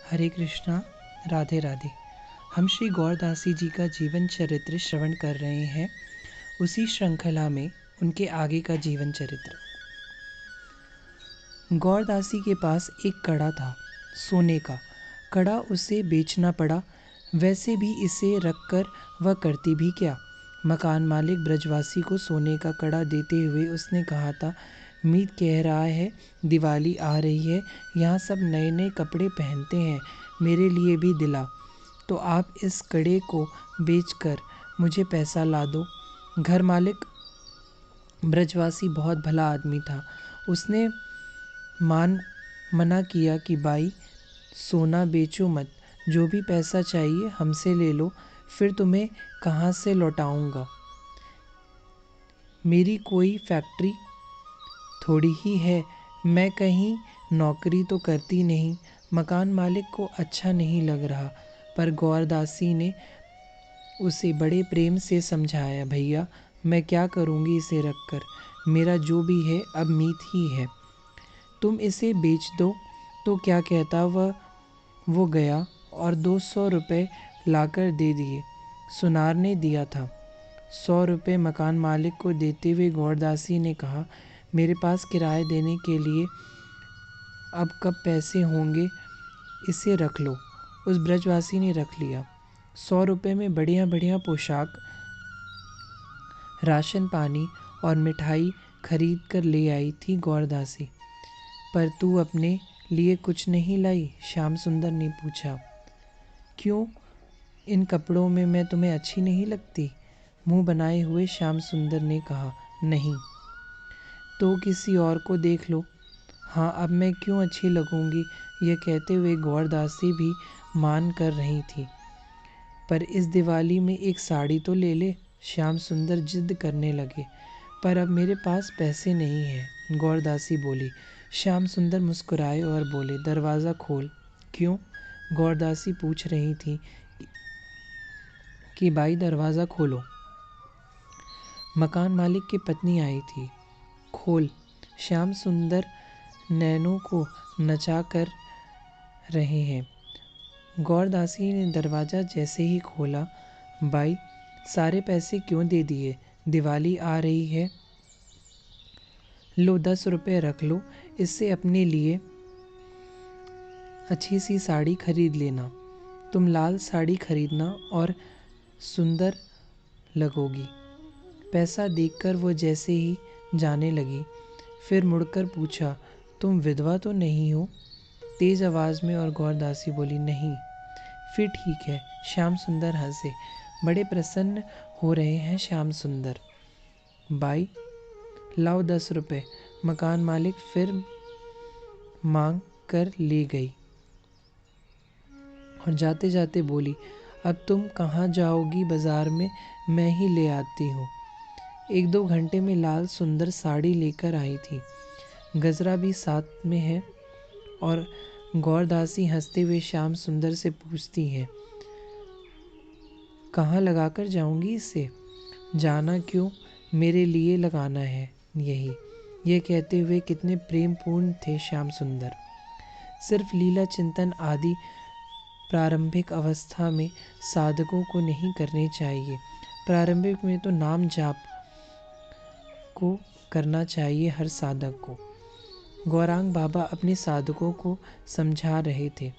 हरे कृष्णा। राधे राधे। हम श्री गौरदासी जी का जीवन चरित्र श्रवण कर रहे हैं। उसी श्रृंखला में उनके आगे का जीवन चरित्र। गौरदासी के पास एक कड़ा था, सोने का। कड़ा उसे बेचना पड़ा। वैसे भी इसे रखकर वह करती भी क्या। मकान मालिक ब्रजवासी को सोने का कड़ा देते हुए उसने कहा था, मीत कह रहा है दिवाली आ रही है, यहाँ सब नए नए कपड़े पहनते हैं, मेरे लिए भी दिला। तो आप इस कड़े को बेचकर मुझे पैसा ला दो। घर मालिक ब्रजवासी बहुत भला आदमी था। उसने मना किया कि बाई, सोना बेचो मत, जो भी पैसा चाहिए हमसे ले लो, फिर तुम्हें कहाँ से लौटाऊंगा। मेरी कोई फैक्ट्री थोड़ी ही है, मैं कहीं नौकरी तो करती नहीं। मकान मालिक को अच्छा नहीं लग रहा, पर गौरदासी ने उसे बड़े प्रेम से समझाया, भैया मैं क्या करूँगी इसे रखकर, मेरा जो भी है अब मीत ही है, तुम इसे बेच दो। तो क्या कहता वो गया और 200 रुपये लाकर दे दिए। सुनार ने दिया था। 100 रुपये मकान मालिक को देते हुए गौरदासी ने कहा, मेरे पास किराया देने के लिए अब कब पैसे होंगे, इसे रख लो। उस ब्रजवासी ने रख लिया। 100 रुपये में बढ़िया बढ़िया पोशाक, राशन पानी और मिठाई खरीद कर ले आई थी गौरदासी। पर तू अपने लिए कुछ नहीं लाई? श्याम सुंदर ने पूछा। क्यों, इन कपड़ों में मैं तुम्हें अच्छी नहीं लगती? मुंह बनाए हुए श्याम सुंदर ने कहा, नहीं। तो किसी और को देख लो। हाँ, अब मैं क्यों अच्छी लगूंगी? यह कहते हुए गौरदासी भी मान कर रही थी। पर इस दिवाली में एक साड़ी तो ले ले। श्याम सुंदर जिद करने लगे। पर अब मेरे पास पैसे नहीं हैं, गौरदासी बोली। श्याम सुंदर मुस्कुराए और बोले, दरवाज़ा खोल। क्यों? गौरदासी पूछ रही थी कि भाई दरवाज़ा खोलो। मकान मालिक की पत्नी आई थी। खोल। श्याम सुंदर नैनों को नचा कर रहे हैं। गौरदासी ने दरवाज़ा जैसे ही खोला, भाई सारे पैसे क्यों दे दिए? दिवाली आ रही है, लो 10 रुपये रख लो, इससे अपने लिए अच्छी सी साड़ी खरीद लेना। तुम लाल साड़ी खरीदना और सुंदर लगोगी। पैसा देखकर वो जैसे ही जाने लगी, फिर मुड़कर पूछा, तुम विधवा तो नहीं हो? तेज आवाज़ में। और गौरदासी बोली, नहीं। फिर ठीक है। श्याम सुंदर हंसे। बड़े प्रसन्न हो रहे हैं श्याम सुंदर। बाई लाओ 10 रुपये। मकान मालिक फिर मांग कर ले गई और जाते जाते बोली, अब तुम कहाँ जाओगी? बाजार में, मैं ही ले आती हूँ। 1-2 घंटे में लाल सुंदर साड़ी लेकर आई थी। गजरा भी साथ में है। और गौरदासी हंसते हुए श्याम सुंदर से पूछती है, कहाँ लगाकर जाऊंगी इसे? जाना क्यों, मेरे लिए लगाना है यही। ये कहते हुए कितने प्रेमपूर्ण थे श्याम सुंदर। सिर्फ लीला चिंतन आदि प्रारंभिक अवस्था में साधकों को नहीं करने चाहिए। प्रारंभिक में तो नाम जाप को करना चाहिए हर साधक को। गौरांग बाबा अपने साधकों को समझा रहे थे।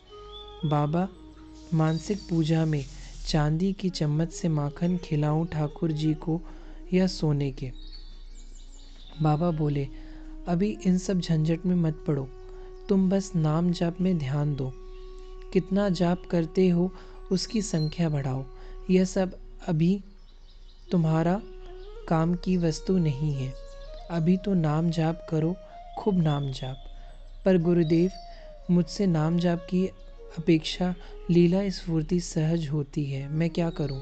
बाबा, मानसिक पूजा में चांदी की चम्मच से माखन खिलाऊं ठाकुर जी को या सोने के? बाबा बोले, अभी इन सब झंझट में मत पड़ो, तुम बस नाम जाप में ध्यान दो। कितना जाप करते हो उसकी संख्या बढ़ाओ। यह सब अभी तुम्हारा काम की वस्तु नहीं है। अभी तो नाम जाप करो, खूब नाम जाप। पर गुरुदेव, मुझसे नाम जाप की अपेक्षा लीला स्फूर्ति सहज होती है, मैं क्या करूं?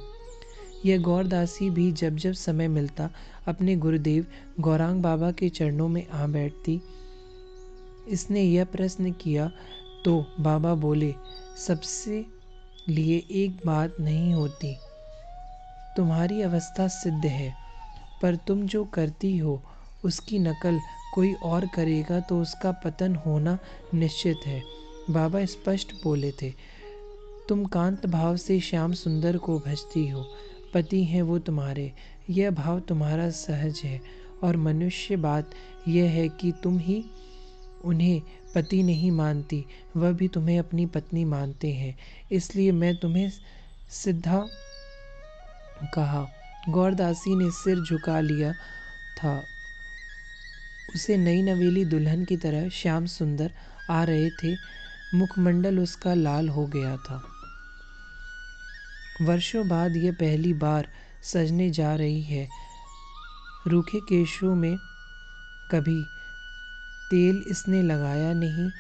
यह गौरदासी भी जब जब समय मिलता अपने गुरुदेव गौरांग बाबा के चरणों में आ बैठती। इसने यह प्रश्न किया तो बाबा बोले, सबसे लिए एक बात नहीं होती। तुम्हारी अवस्था सिद्ध है, पर तुम जो करती हो उसकी नकल कोई और करेगा तो उसका पतन होना निश्चित है। बाबा स्पष्ट बोले थे, तुम कांत भाव से श्याम सुंदर को भजती हो, पति हैं वो तुम्हारे, यह भाव तुम्हारा सहज है। और मनुष्य बात यह है कि तुम ही उन्हें पति नहीं मानती, वह भी तुम्हें अपनी पत्नी मानते हैं, इसलिए मैं तुम्हें सीधा कहा। गौरदासी ने सिर झुका लिया था। उसे नई नवेली दुल्हन की तरह श्याम सुंदर आ रहे थे। मुखमंडल उसका लाल हो गया था। वर्षों बाद यह पहली बार सजने जा रही है। रूखे केशों में कभी तेल इसने लगाया नहीं,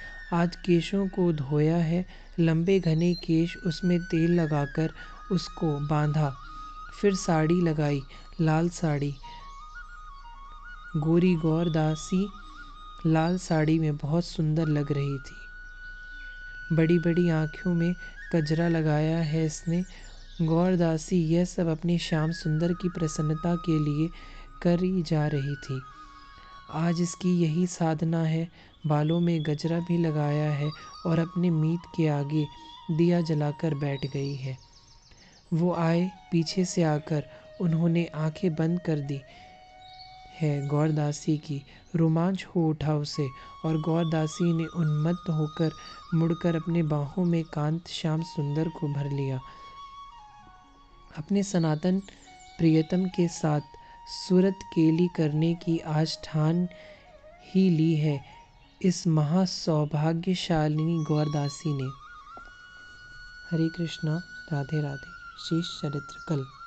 आज केशों को धोया है। लंबे घने केश उसमें तेल लगाकर उसको बांधा, फिर साड़ी लगाई, लाल साड़ी। गोरी गौरदासी लाल साड़ी में बहुत सुंदर लग रही थी। बड़ी बड़ी आँखों में गजरा लगाया है इसने। गौरदासी यह सब अपने श्याम सुंदर की प्रसन्नता के लिए करी जा रही थी। आज इसकी यही साधना है। बालों में गजरा भी लगाया है और अपने मीत के आगे दिया जलाकर बैठ गई है। वो आए पीछे से आकर उन्होंने आंखें बंद कर दी है। गौरदासी की रोमांच हो उठा उसे, और गौरदासी ने उन्मत्त होकर मुड़कर अपने बाहों में कांत श्याम सुंदर को भर लिया। अपने सनातन प्रियतम के साथ सूरत केली करने की आज ठान ही ली है इस महासौभाग्यशालिनी गौरदासी ने। हरे कृष्णा, राधे राधे। शेष चरित्र कल।